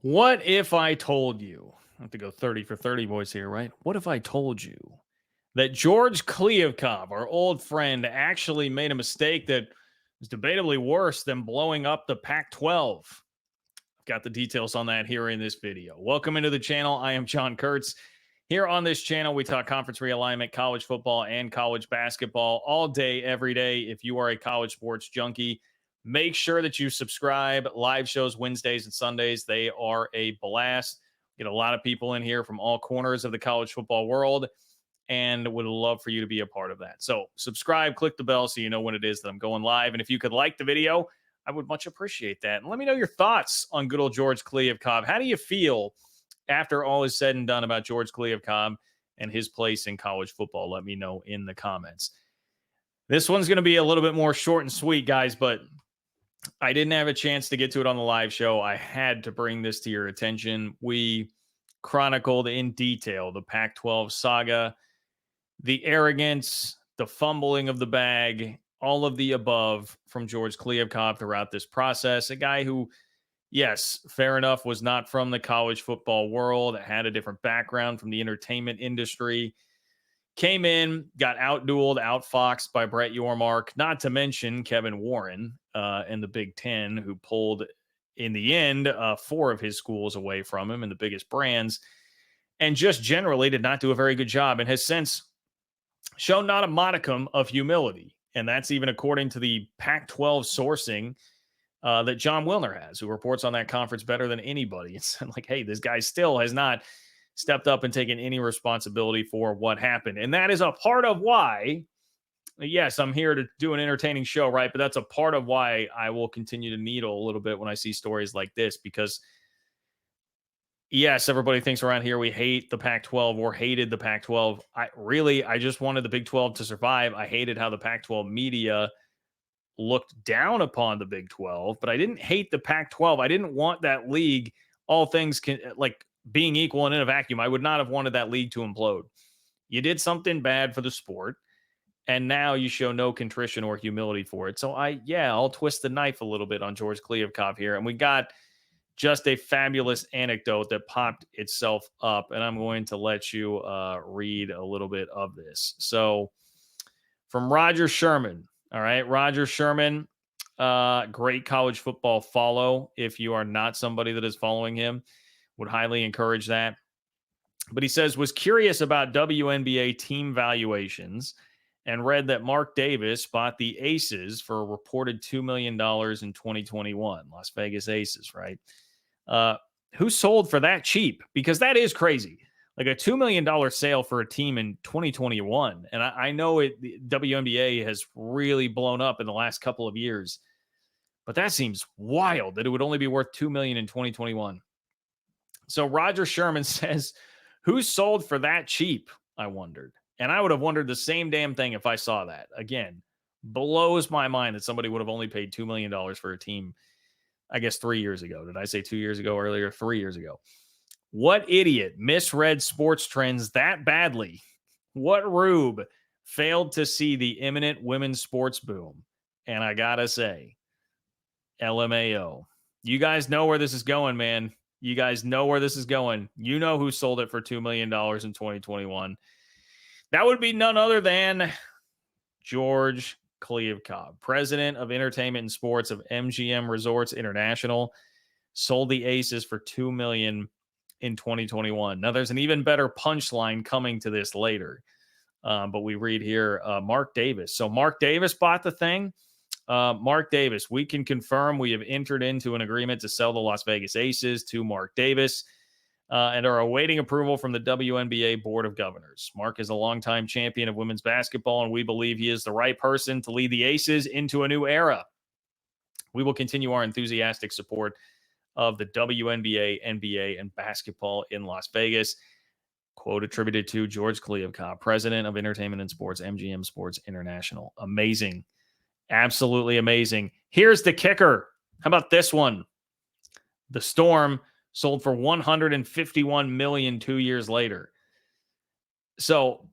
What if I told you? I have to go 30 for 30 boys here, right? What if I told you that George Kliavkoff, our old friend, actually made a mistake that was debatably worse than blowing up the Pac 12? I've got the details on that here in this video. Welcome into the channel. I am John Kurtz. Here on this channel, we talk conference realignment, college football, and college basketball all day, every day. If you are a college sports junkie, make sure that you subscribe. Live shows Wednesdays and Sundays. They are a blast. Get a lot of people in here from all corners of the college football world and would love for you to be a part of that. So subscribe, click the bell so you know when it is that I'm going live. And if you could like the video, I would much appreciate that. And let me know your thoughts on good old George Kliavkoff. How do you feel after all is said and done about George Kliavkoff and his place in college football? Let me know in the comments. This one's going to be a little bit more short and sweet, guys, but I didn't have a chance to get to it on the live show. I had to bring this to your attention. We chronicled in detail the Pac 12 saga, the arrogance, the fumbling of the bag, all of the above from George Kliavkoff throughout this process. A guy who, yes, fair enough, was not from the college football world, had a different background from the entertainment industry, came in, got outdueled, outfoxed by Brett Yormark, not to mention Kevin Warren and the Big Ten, who pulled, in the end, 4 of his schools away from him and the biggest brands, and just generally did not do a very good job and has since shown not a modicum of humility. And that's even according to the Pac 12 sourcing that John Wilner has, who reports on that conference better than anybody. It's like, hey, this guy still has not stepped up and taken any responsibility for what happened. And that is a part of why, yes, I'm here to do an entertaining show, right? But that's a part of why I will continue to needle a little bit when I see stories like this, because yes, everybody thinks around here we hate the Pac 12 or hated the Pac 12. I just wanted the Big 12 to survive. I hated how the Pac 12 media looked down upon the Big 12, but I didn't hate the Pac 12. I didn't want that league, all things like being equal and in a vacuum. I would not have wanted that league to implode. You did something bad for the sport, and now you show no contrition or humility for it. So I'll twist the knife a little bit on George Kliavkoff here. And we got just a fabulous anecdote that popped itself up, and I'm going to let you read a little bit of this. So from Roger Sherman. All right, Roger Sherman, great college football follow. If you are not somebody that is following him, would highly encourage that. But he says, was curious about WNBA team valuations and read that Mark Davis bought the Aces for a reported $2 million in 2021. Las Vegas Aces, right? Who sold for that cheap? Because that is crazy. Like a $2 million sale for a team in 2021. And I know the WNBA has really blown up in the last couple of years, but that seems wild that it would only be worth $2 million in 2021. So Roger Sherman says, who sold for that cheap? I wondered. And I would have wondered the same damn thing if I saw that. Again, blows my mind that somebody would have only paid $2 million for a team, I guess 3 years ago. Did I say 2 years ago earlier? 3 years ago. What idiot misread sports trends that badly? What rube failed to see the imminent women's sports boom? And I gotta say, LMAO. You guys know where this is going, man. You guys know where this is going. You know who sold it for $2 million in 2021. That would be none other than George Kliavkoff, president of entertainment and sports of MGM Resorts International, sold the Aces for $2 million in 2021. Now, there's an even better punchline coming to this later. But we read here, Mark Davis. So Mark Davis bought the thing. Mark Davis, we can confirm we have entered into an agreement to sell the Las Vegas Aces to Mark Davis and are awaiting approval from the WNBA Board of Governors. Mark is a longtime champion of women's basketball, and we believe he is the right person to lead the Aces into a new era. We will continue our enthusiastic support of the WNBA, NBA, and basketball in Las Vegas. Quote attributed to George Kliavkoff, president of entertainment and sports, MGM Sports International. Amazing. Absolutely amazing. Here's the kicker. How about this one? The Storm sold for $151 million 2 years later. So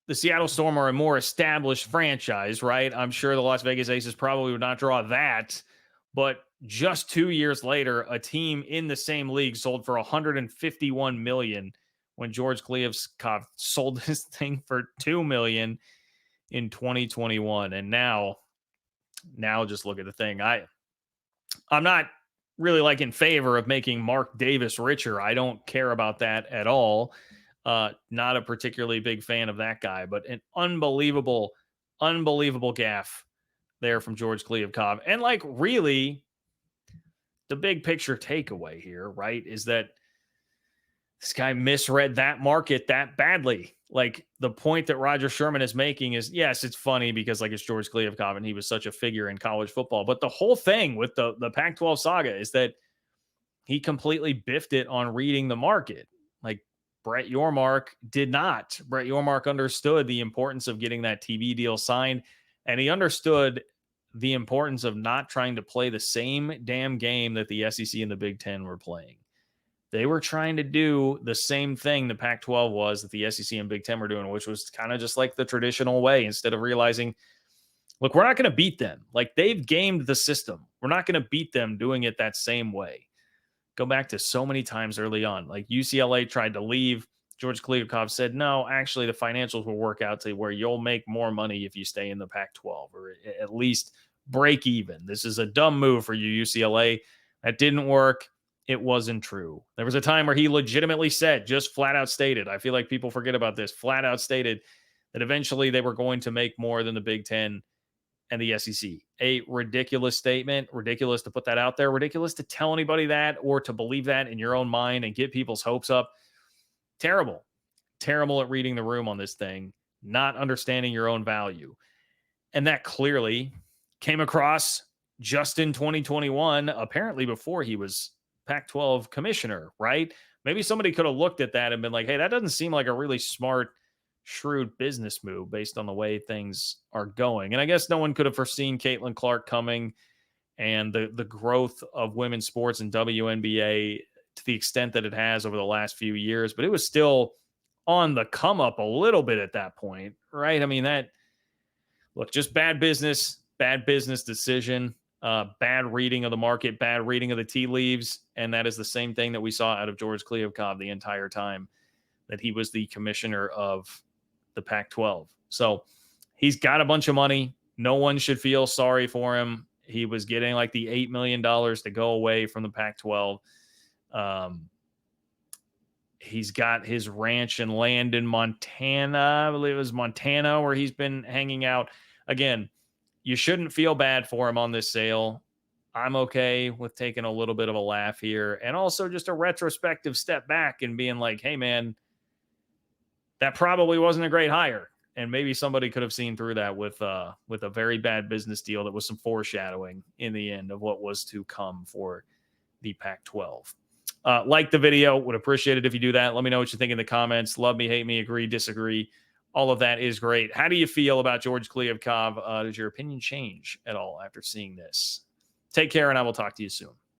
the Seattle Storm are a more established franchise, right? I'm sure the Las Vegas Aces probably would not draw that, but just 2 years later, a team in the same league sold for 151 million when George Kliavkoff sold this thing for 2 million in 2021. And now just look at the thing. I'm not really like in favor of making Mark Davis richer. I don't care about that at all. Not a particularly big fan of that guy, but an unbelievable gaffe there from George Kliavkoff. And like really the big picture takeaway here, right, is that this guy misread that market that badly. Like the point that Roger Sherman is making is, yes, it's funny because like it's George Kliavkoff and he was such a figure in college football. But the whole thing with the Pac-12 saga is that he completely biffed it on reading the market. Like Brett Yormark did not. Brett Yormark understood the importance of getting that TV deal signed, and he understood the importance of not trying to play the same damn game that the SEC and the Big Ten were playing. They were trying to do the same thing the Pac-12 was that the SEC and Big Ten were doing, which was kind of just like the traditional way. Instead of realizing, look, we're not going to beat them. Like they've gamed the system. We're not going to beat them doing it that same way. Go back to so many times early on. Like UCLA tried to leave. George Kliavkoff said, no, actually the financials will work out to where you'll make more money if you stay in the Pac-12 or at least break even. This is a dumb move for you, UCLA. That didn't work. It wasn't true. There was a time where he legitimately said, just flat out stated, I feel like people forget about this, flat out stated that eventually they were going to make more than the Big Ten and the SEC. A ridiculous statement, ridiculous to put that out there, ridiculous to tell anybody that or to believe that in your own mind and get people's hopes up. Terrible at reading the room on this thing, not understanding your own value. And that clearly came across just in 2021, apparently before he was Pac-12 commissioner, right? Maybe somebody could have looked at that and been like, hey, that doesn't seem like a really smart, shrewd business move based on the way things are going. And I guess no one could have foreseen Caitlin Clark coming and the growth of women's sports and WNBA to the extent that it has over the last few years, but it was still on the come up a little bit at that point, right? I mean, just bad business decision, bad reading of the market, bad reading of the tea leaves. And that is the same thing that we saw out of George Kliavkoff the entire time that he was the commissioner of the Pac-12. So he's got a bunch of money. No one should feel sorry for him. He was getting like the $8 million to go away from the Pac-12. He's got his ranch and land in Montana. I believe it was Montana where he's been hanging out. Again, you shouldn't feel bad for him on this sale. I'm okay with taking a little bit of a laugh here and also just a retrospective step back and being like, hey, man, that probably wasn't a great hire. And maybe somebody could have seen through that with a very bad business deal that was some foreshadowing in the end of what was to come for the Pac-12. Like the video, would appreciate it if you do that. Let me know what you think in the comments. Love me, hate me, agree, disagree. All of that is great. How do you feel about George Kliavkoff? Does your opinion change at all after seeing this? Take care, and I will talk to you soon.